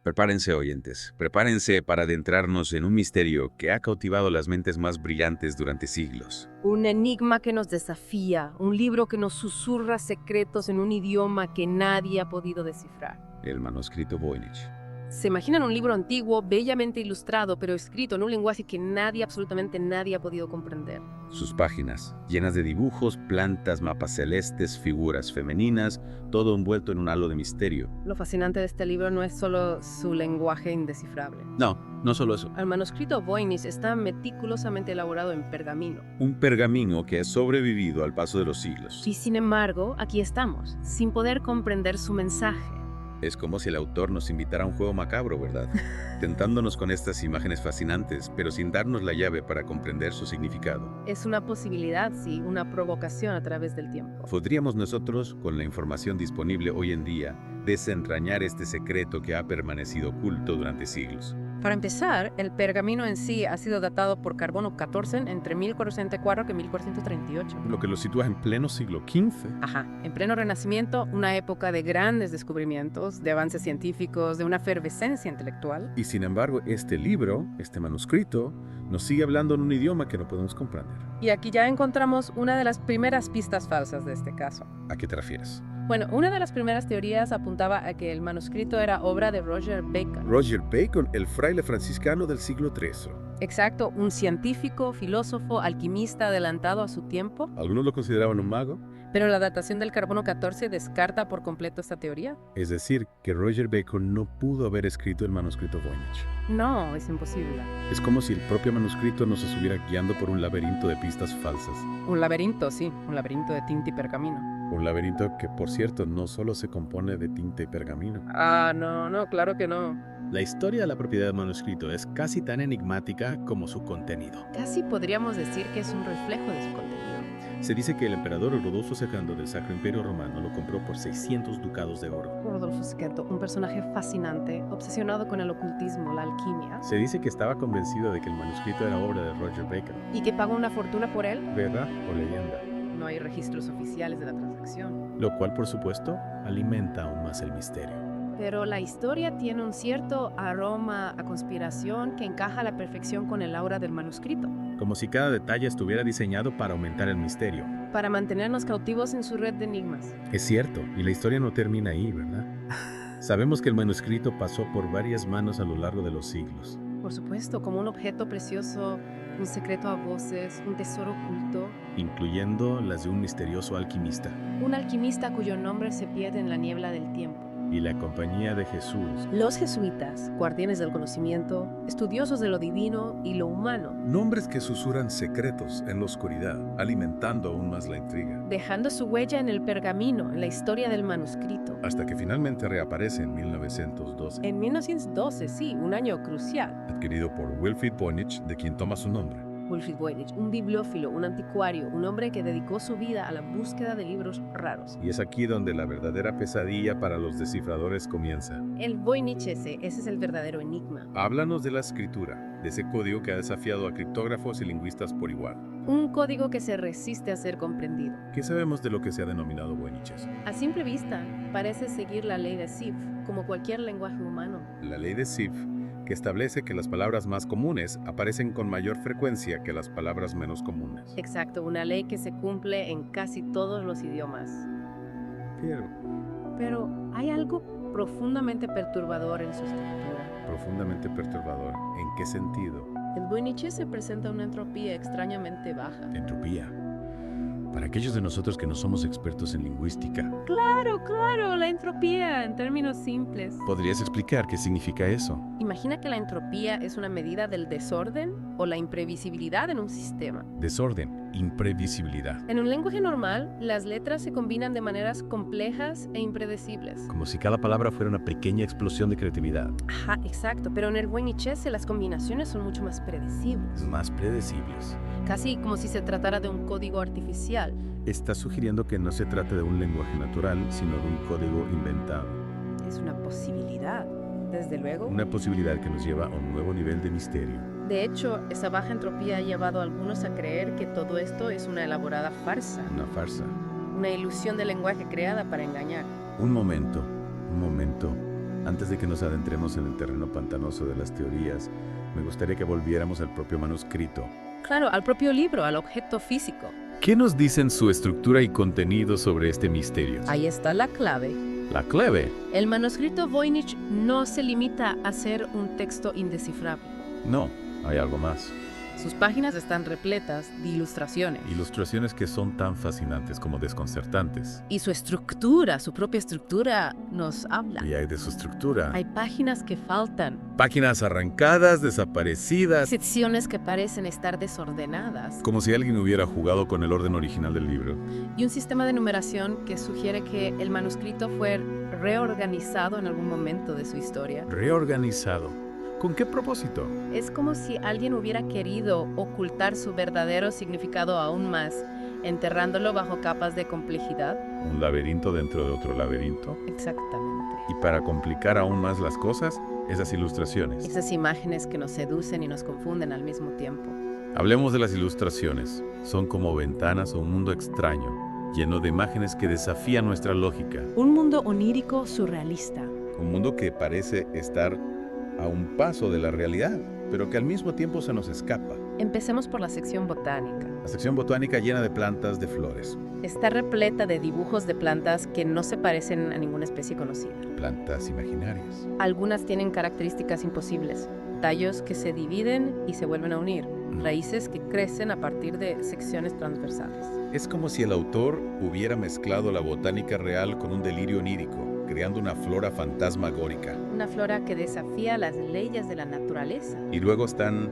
Prepárense, oyentes, prepárense para adentrarnos en un misterio que ha cautivado las mentes más brillantes durante siglos. Un enigma que nos desafía, un libro que nos susurra secretos en un idioma que nadie ha podido descifrar. El manuscrito Voynich. Se imaginan un libro antiguo, bellamente ilustrado, pero escrito en un lenguaje que nadie, absolutamente nadie ha podido comprender. Sus páginas, llenas de dibujos, plantas, mapas celestes, figuras femeninas, todo envuelto en un halo de misterio. Lo fascinante de este libro no es solo su lenguaje indescifrable. No solo eso. El manuscrito Voynich está meticulosamente elaborado en pergamino. Un pergamino que ha sobrevivido al paso de los siglos. Y sin embargo, aquí estamos, sin poder comprender su mensaje. Es como si el autor nos invitara a un juego macabro, ¿verdad? Tentándonos con estas imágenes fascinantes, pero sin darnos la llave para comprender su significado. Es una posibilidad, sí, una provocación a través del tiempo. ¿Podríamos nosotros, con la información disponible hoy en día, desentrañar este secreto que ha permanecido oculto durante siglos? Para empezar, el pergamino en sí ha sido datado por carbono 14 entre 1404 y 1438. Lo que lo sitúa en pleno siglo XV. Ajá, en pleno Renacimiento, una época de grandes descubrimientos, de avances científicos, de una efervescencia intelectual. Y sin embargo, este libro, este manuscrito, nos sigue hablando en un idioma que no podemos comprender. Y aquí ya encontramos una de las primeras pistas falsas de este caso. ¿A qué te refieres? Bueno, una de las primeras teorías apuntaba a que el manuscrito era obra de Roger Bacon. Roger Bacon, el fraile franciscano del siglo XIII. Exacto, un científico, filósofo, alquimista adelantado a su tiempo. Algunos lo consideraban un mago. Pero la datación del carbono 14 descarta por completo esta teoría. Es decir, que Roger Bacon no pudo haber escrito el manuscrito Voynich. No, es imposible. Es como si el propio manuscrito nos estuviera guiando por un laberinto de pistas falsas. Un laberinto, sí, un laberinto de tinta y pergamino. Un laberinto que, por cierto, no solo se compone de tinta y pergamino. No, claro que no. La historia de la propiedad del manuscrito es casi tan enigmática como su contenido. Casi podríamos decir que es un reflejo de su contenido. Se dice que el emperador Rodolfo II del Sacro Imperio Romano lo compró por 600 ducados de oro. Rodolfo II, un personaje fascinante, obsesionado con el ocultismo, la alquimia, Se dice que estaba convencido de que el manuscrito era obra de Roger Bacon. y que pagó una fortuna por él. ¿Verdad o leyenda? No hay registros oficiales de la transacción. Lo cual, por supuesto, alimenta aún más el misterio. Pero la historia tiene un cierto aroma a conspiración que encaja a la perfección con el aura del manuscrito, Como si cada detalle estuviera diseñado para aumentar el misterio. para mantenernos cautivos en su red de enigmas. Es cierto, y la historia no termina ahí, ¿verdad? Sabemos que el manuscrito pasó por varias manos a lo largo de los siglos. Por supuesto, como un objeto precioso, un secreto a voces, un tesoro oculto, Incluyendo las de un misterioso alquimista. un alquimista cuyo nombre se pierde en la niebla del tiempo. Y la compañía de Jesús. Los jesuitas, guardianes del conocimiento, estudiosos de lo divino y lo humano, Nombres que susurran secretos en la oscuridad, alimentando aún más la intriga, dejando su huella en el pergamino, en la historia del manuscrito. hasta que finalmente reaparece en 1912, En 1912, sí, un año crucial. adquirido por Wilfrid Voynich, de quien toma su nombre. Wilfrid Voynich, un bibliófilo, un anticuario, un hombre que dedicó su vida a la búsqueda de libros raros. Y es aquí donde la verdadera pesadilla para los descifradores comienza. El Voynich ese es el verdadero enigma. Háblanos de la escritura, de ese código que ha desafiado a criptógrafos y lingüistas por igual. Un código que se resiste a ser comprendido. ¿Qué sabemos de lo que se ha denominado Voyniches? A simple vista, parece seguir la ley de Zipf, como cualquier lenguaje humano. La ley de Zipf, que establece que las palabras más comunes aparecen con mayor frecuencia que las palabras menos comunes. Exacto, una ley que se cumple en casi todos los idiomas. Pero hay algo profundamente perturbador en su estructura. Profundamente perturbador. ¿En qué sentido? El Voynich se presenta una entropía extrañamente baja. Entropía. Para aquellos de nosotros que no somos expertos en lingüística, Claro, la entropía, en términos simples. ¿podrías explicar qué significa eso? Imagina que la entropía es una medida del desorden o la imprevisibilidad en un sistema. Desorden, imprevisibilidad. En un lenguaje normal, las letras se combinan de maneras complejas e impredecibles. Como si cada palabra fuera una pequeña explosión de creatividad. Ajá, exacto, pero en el Voynichese las combinaciones son mucho más predecibles, Más predecibles. casi como si se tratara de un código artificial. Estás sugiriendo que no se trata de un lenguaje natural, sino de un código inventado. Es una posibilidad, desde luego. Una posibilidad que nos lleva a un nuevo nivel de misterio. De hecho, esa baja entropía ha llevado a algunos a creer que todo esto es una elaborada farsa, Una farsa. una ilusión del lenguaje creada para engañar. Un momento. Antes de que nos adentremos en el terreno pantanoso de las teorías, me gustaría que volviéramos al propio manuscrito. Claro, al propio libro, al objeto físico. ¿Qué nos dicen su estructura y contenido sobre este misterio? Ahí está la clave. La clave. El manuscrito Voynich no se limita a ser un texto indescifrable. No, hay algo más. Sus páginas están repletas de ilustraciones. Ilustraciones que son tan fascinantes como desconcertantes. Y su estructura, su propia estructura, nos habla. Y hay de su estructura. Hay páginas que faltan, Páginas arrancadas, desaparecidas, secciones que parecen estar desordenadas, Como si alguien hubiera jugado con el orden original del libro. y un sistema de numeración que sugiere que el manuscrito fue reorganizado en algún momento de su historia. reorganizado. ¿Con qué propósito? Es como si alguien hubiera querido ocultar su verdadero significado aún más, enterrándolo bajo capas de complejidad. Un laberinto dentro de otro laberinto. Exactamente. Y para complicar aún más las cosas, esas ilustraciones. Esas imágenes que nos seducen y nos confunden al mismo tiempo. Hablemos de las ilustraciones. Son como ventanas a un mundo extraño, lleno de imágenes que desafían nuestra lógica. Un mundo onírico surrealista. Un mundo que parece estar a un paso de la realidad, pero que al mismo tiempo se nos escapa. Empecemos por la sección botánica. La sección botánica llena de plantas, de flores. Está repleta de dibujos de plantas que no se parecen a ninguna especie conocida. Plantas imaginarias. Algunas tienen características imposibles. Tallos que se dividen y se vuelven a unir. Raíces que crecen a partir de secciones transversales. Es como si el autor hubiera mezclado la botánica real con un delirio onírico, creando una flora fantasmagórica. Una flora que desafía las leyes de la naturaleza. Y luego están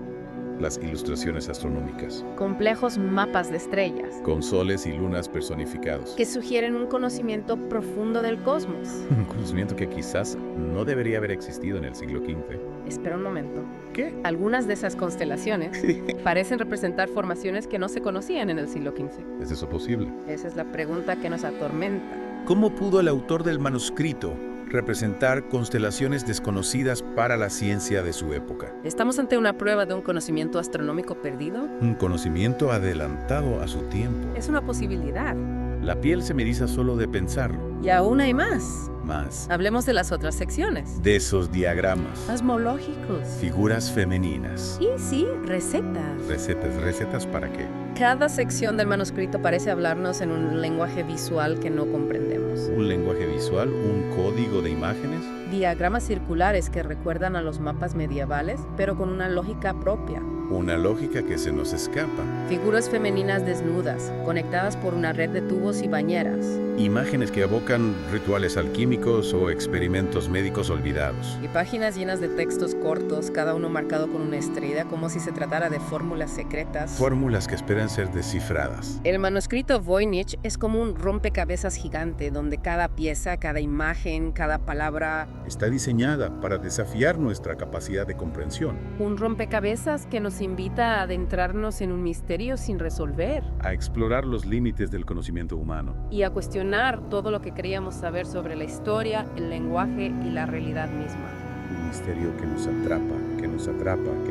las ilustraciones astronómicas, Complejos mapas de estrellas con soles y lunas personificados. que sugieren un conocimiento profundo del cosmos. Un conocimiento que quizás no debería haber existido en el siglo XV. Espera un momento. ¿Qué? Algunas de esas constelaciones parecen representar formaciones que no se conocían en el siglo XV. ¿Es eso posible? Esa es la pregunta que nos atormenta. ¿Cómo pudo el autor del manuscrito representar constelaciones desconocidas para la ciencia de su época? ¿Estamos ante una prueba de un conocimiento astronómico perdido? Un conocimiento adelantado a su tiempo. Es una posibilidad. La piel se me eriza solo de pensarlo. Y aún hay más. Más Hablemos de las otras secciones. de esos diagramas. Cosmológicos. Figuras femeninas. Y sí, recetas. ¿Recetas para qué? Cada sección del manuscrito parece hablarnos en un lenguaje visual que no comprendemos. ¿Un lenguaje visual? ¿Un código de imágenes? Diagramas circulares que recuerdan a los mapas medievales, pero con una lógica propia. Una lógica que se nos escapa. Figuras femeninas desnudas, conectadas por una red de tubos y bañeras. Imágenes que evocan rituales alquímicos o experimentos médicos olvidados. Y páginas llenas de textos cortos, cada uno marcado con una estrella, como si se tratara de fórmulas secretas. Fórmulas que esperan ser descifradas. El manuscrito Voynich es como un rompecabezas gigante, donde cada pieza, cada imagen, cada palabra... Está diseñada para desafiar nuestra capacidad de comprensión, Un rompecabezas que nos invita a adentrarnos en un misterio sin resolver a explorar los límites del conocimiento humano. y a cuestionar todo lo que creíamos saber sobre la historia, el lenguaje y la realidad misma. Un misterio que nos atrapa, que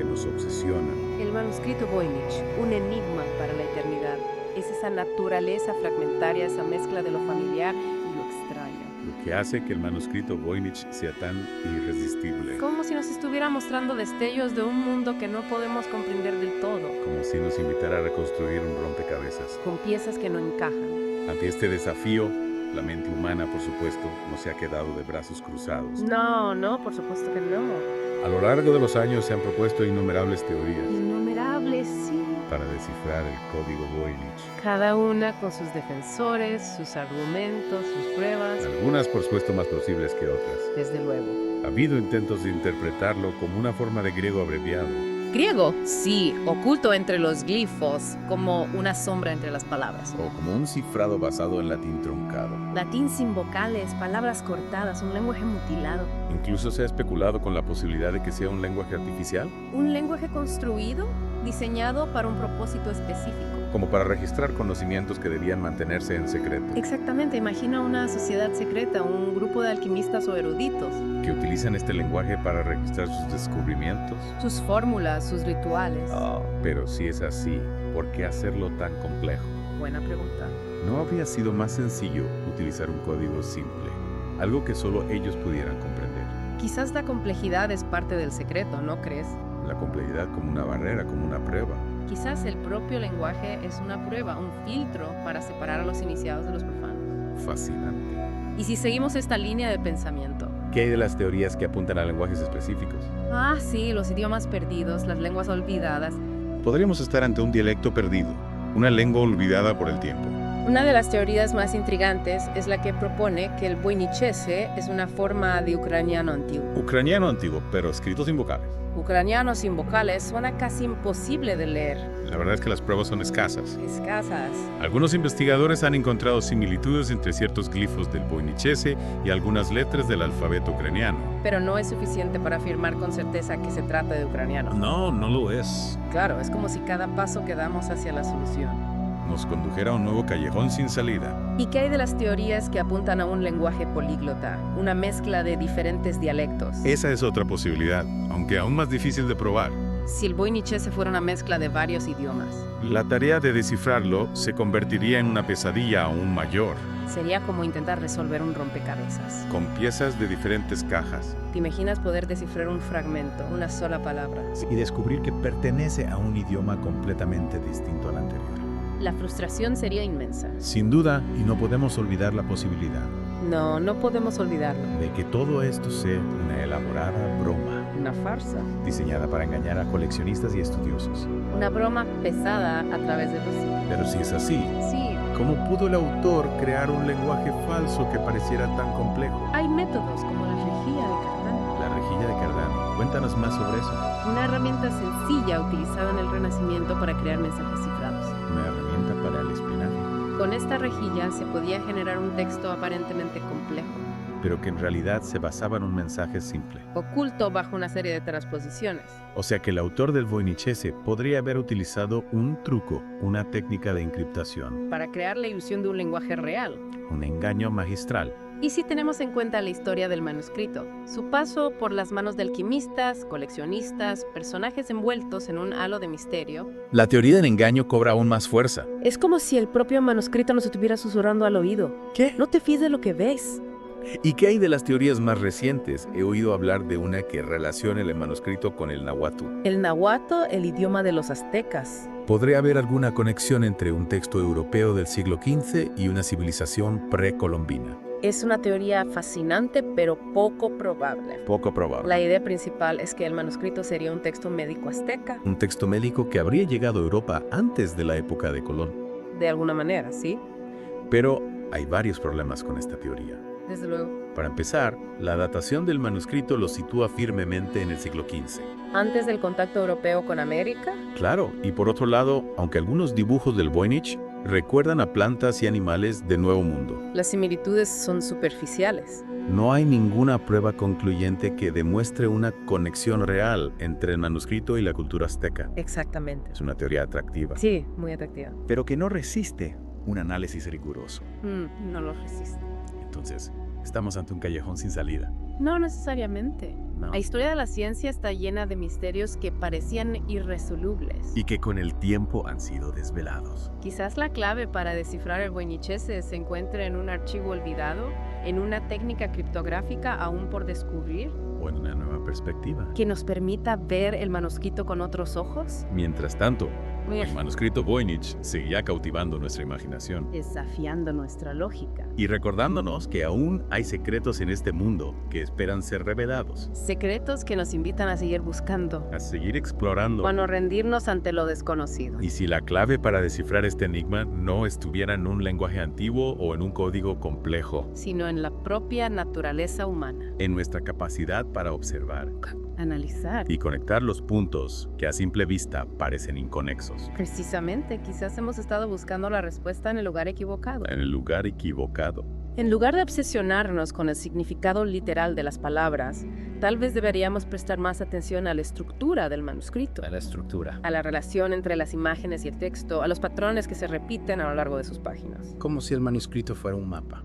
nos obsesiona. El manuscrito Voynich, un enigma para la eternidad, es esa naturaleza fragmentaria, esa mezcla de lo familiar y lo extraño. Lo que hace que el manuscrito Voynich sea tan irresistible. Como si nos estuviera mostrando destellos de un mundo que no podemos comprender del todo, Como si nos invitara a reconstruir un rompecabezas. con piezas que no encajan. Ante este desafío, la mente humana, por supuesto, no se ha quedado de brazos cruzados. No, por supuesto que no. A lo largo de los años se han propuesto innumerables teorías Innumerables, sí. para descifrar el código Voynich. Cada una con sus defensores, sus argumentos, sus pruebas, Algunas, por supuesto, más plausibles que otras. desde luego. Ha habido intentos de interpretarlo como una forma de griego abreviado. Griego, sí, oculto entre los glifos, como una sombra entre las palabras. O como un cifrado basado en latín truncado. Latín sin vocales, palabras cortadas, un lenguaje mutilado. Incluso se ha especulado con la posibilidad de que sea un lenguaje artificial, Un lenguaje construido, diseñado para un propósito específico. como para registrar conocimientos que debían mantenerse en secreto, Exactamente, imagina una sociedad secreta, un grupo de alquimistas o eruditos. que utilizan este lenguaje para registrar sus descubrimientos. Sus fórmulas, sus rituales. Pero si es así, ¿por qué hacerlo tan complejo? Buena pregunta. ¿No habría sido más sencillo utilizar un código simple? Algo que solo ellos pudieran comprender. Quizás la complejidad es parte del secreto, ¿no crees? La complejidad como una barrera, como una prueba. Quizás el propio lenguaje es una prueba, un filtro para separar a los iniciados de los profanos. Fascinante. Y si seguimos esta línea de pensamiento, ¿Qué hay de las teorías que apuntan a lenguajes específicos? sí, los idiomas perdidos, las lenguas olvidadas. Podríamos estar ante un dialecto perdido, una lengua olvidada por el tiempo. Una de las teorías más intrigantes es la que propone que el voinichese es una forma de ucraniano antiguo. Ucraniano antiguo, pero escrito sin vocales. Ucraniano sin vocales suena casi imposible de leer. La verdad es que las pruebas son escasas. Escasas. Algunos investigadores han encontrado similitudes entre ciertos glifos del voinichese y algunas letras del alfabeto ucraniano. Pero no es suficiente para afirmar con certeza que se trata de ucraniano. No, no lo es. Claro, es como si cada paso que damos hacia la solución. Nos condujera a un nuevo callejón sin salida. ¿Y qué hay de las teorías que apuntan a un lenguaje políglota, una mezcla de diferentes dialectos? Esa es otra posibilidad, aunque aún más difícil de probar. Si el voinichese fuera una mezcla de varios idiomas, La tarea de descifrarlo se convertiría en una pesadilla aún mayor, sería como intentar resolver un rompecabezas. con piezas de diferentes cajas. ¿Te imaginas poder descifrar un fragmento, una sola palabra? Y descubrir que pertenece a un idioma completamente distinto al anterior. La frustración sería inmensa. Sin duda, y no podemos olvidar la posibilidad No, no podemos olvidarlo. de que todo esto sea una elaborada broma, Una farsa. diseñada para engañar a coleccionistas y estudiosos. Una broma pesada a través de los siglos. Pero si es así, Sí, ¿cómo pudo el autor crear un lenguaje falso que pareciera tan complejo? hay métodos como la rejilla de Cardano. La rejilla de Cardano. Cuéntanos más sobre eso. Una herramienta sencilla utilizada en el Renacimiento para crear mensajes cifrados. Una herramienta para el espionaje, Con esta rejilla se podía generar un texto aparentemente complejo, pero que en realidad se basaba en un mensaje simple. oculto bajo una serie de transposiciones. O sea que el autor del voinichese podría haber utilizado un truco, una técnica de encriptación, Para crear la ilusión de un lenguaje real. un engaño magistral. Y si tenemos en cuenta la historia del manuscrito, su paso por las manos de alquimistas, coleccionistas, personajes envueltos en un halo de misterio, La teoría del engaño cobra aún más fuerza. es como si el propio manuscrito nos estuviera susurrando al oído. ¿Qué? No te fíes de lo que ves. ¿Y qué hay de las teorías más recientes? He oído hablar de una que relaciona el manuscrito con el náhuatl. El nahuatl, el idioma de los aztecas. ¿Podría haber alguna conexión entre un texto europeo del siglo XV y una civilización precolombina? Es una teoría fascinante, pero poco probable. Poco probable. La idea principal es que el manuscrito sería un texto médico azteca, Un texto médico que habría llegado a Europa antes de la época de Colón. de alguna manera, ¿sí? Pero hay varios problemas con esta teoría. Desde luego. Para empezar, la datación del manuscrito lo sitúa firmemente en el siglo XV. Antes del contacto europeo con América, Claro, y por otro lado, aunque algunos dibujos del Voynich recuerdan a plantas y animales del Nuevo Mundo, las similitudes son superficiales. no hay ninguna prueba concluyente que demuestre una conexión real entre el manuscrito y la cultura azteca. Exactamente. Es una teoría atractiva, Sí, muy atractiva. pero que no resiste un análisis riguroso. No lo resiste. Entonces, estamos ante un callejón sin salida. No necesariamente. ¿No? La historia de la ciencia está llena de misterios que parecían irresolubles. Y que con el tiempo han sido desvelados. Quizás la clave para descifrar el voinichese se encuentre en un archivo olvidado, en una técnica criptográfica aún por descubrir, O en una nueva perspectiva. que nos permita ver el manuscrito con otros ojos. Mientras tanto, el manuscrito Voynich seguía cautivando nuestra imaginación Desafiando nuestra lógica. Y recordándonos que aún hay secretos en este mundo que esperan ser revelados. Secretos que nos invitan a seguir buscando, a seguir explorando. o a no rendirnos ante lo desconocido. Y si la clave para descifrar este enigma no estuviera en un lenguaje antiguo o en un código complejo, Sino en la propia naturaleza humana. en nuestra capacidad para observar Analizar. y conectar los puntos que a simple vista parecen inconexos. Precisamente, quizás hemos estado buscando la respuesta en el lugar equivocado. En el lugar equivocado. En lugar de obsesionarnos con el significado literal de las palabras, tal vez deberíamos prestar más atención a la estructura del manuscrito, La estructura. a la relación entre las imágenes y el texto, a los patrones que se repiten a lo largo de sus páginas. Como si el manuscrito fuera un mapa,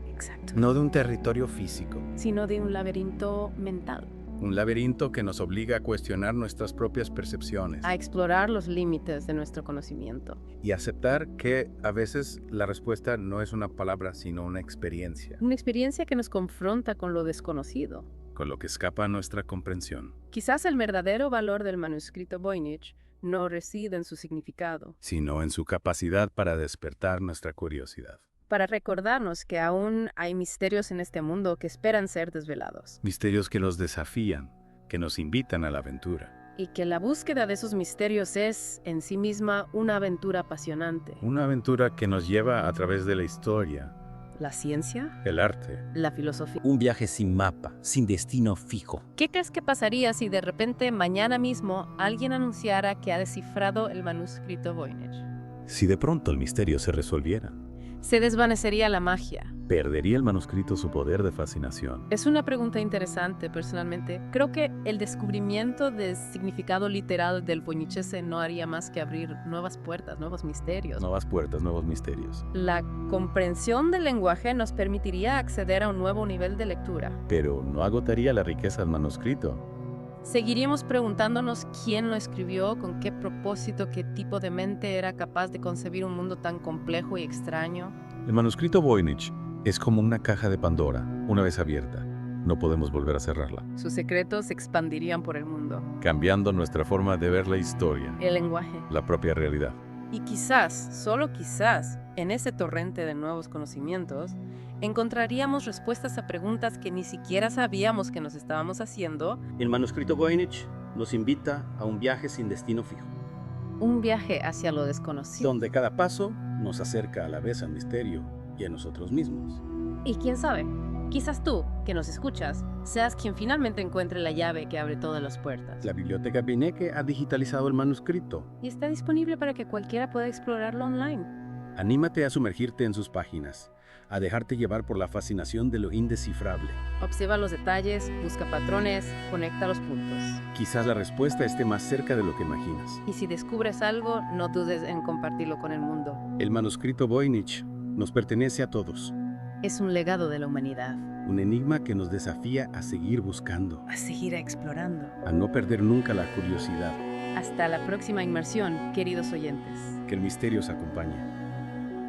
Exacto. no de un territorio físico, Sino de un laberinto mental, un laberinto que nos obliga a cuestionar nuestras propias percepciones a explorar los límites de nuestro conocimiento. y aceptar que a veces la respuesta no es una palabra, sino una experiencia. Una experiencia que nos confronta con lo desconocido. con lo que escapa a nuestra comprensión, Quizás el verdadero valor del manuscrito Voynich no reside en su significado, sino en su capacidad para despertar nuestra curiosidad. para recordarnos que aún hay misterios en este mundo que esperan ser desvelados, Misterios que nos desafían, que nos invitan a la aventura. y que la búsqueda de esos misterios es, en sí misma, una aventura apasionante. Una aventura que nos lleva a través de la historia, ¿La ciencia? el arte. ¿La filosofía? Un viaje sin mapa, sin destino fijo. ¿Qué crees que pasaría si de repente mañana mismo alguien anunciara que ha descifrado el manuscrito Voynich? Si de pronto el misterio se resolviera, Se desvanecería la magia. ¿perdería el manuscrito su poder de fascinación? Es una pregunta interesante, personalmente. Creo que el descubrimiento del significado literal del voynichese no haría más que abrir nuevas puertas, nuevos misterios. Nuevas puertas, nuevos misterios. La comprensión del lenguaje nos permitiría acceder a un nuevo nivel de lectura. Pero no agotaría la riqueza del manuscrito. Seguiríamos preguntándonos quién lo escribió, con qué propósito, qué tipo de mente era capaz de concebir un mundo tan complejo y extraño. El manuscrito Voynich es como una caja de Pandora, una vez abierta. No podemos volver a cerrarla, Sus secretos se expandirían por el mundo. cambiando nuestra forma de ver la historia, El lenguaje. la propia realidad. Y quizás, solo quizás, en ese torrente de nuevos conocimientos, encontraríamos respuestas a preguntas que ni siquiera sabíamos que nos estábamos haciendo. El manuscrito Voynich nos invita a un viaje sin destino fijo, Un viaje hacia lo desconocido. donde cada paso nos acerca a la vez al misterio y a nosotros mismos. Y quién sabe, quizás tú, que nos escuchas, seas quien finalmente encuentre la llave que abre todas las puertas. La Biblioteca Beinecke ha digitalizado el manuscrito. Y está disponible para que cualquiera pueda explorarlo online. Anímate a sumergirte en sus páginas, a dejarte llevar por la fascinación de lo indescifrable. Observa los detalles, busca patrones, conecta los puntos. Quizás la respuesta esté más cerca de lo que imaginas. Y si descubres algo, no dudes en compartirlo con el mundo. El manuscrito Voynich nos pertenece a todos, Es un legado de la humanidad. un enigma que nos desafía a seguir buscando, A seguir explorando. a no perder nunca la curiosidad. Hasta la próxima inmersión, queridos oyentes. Que el misterio os acompañe.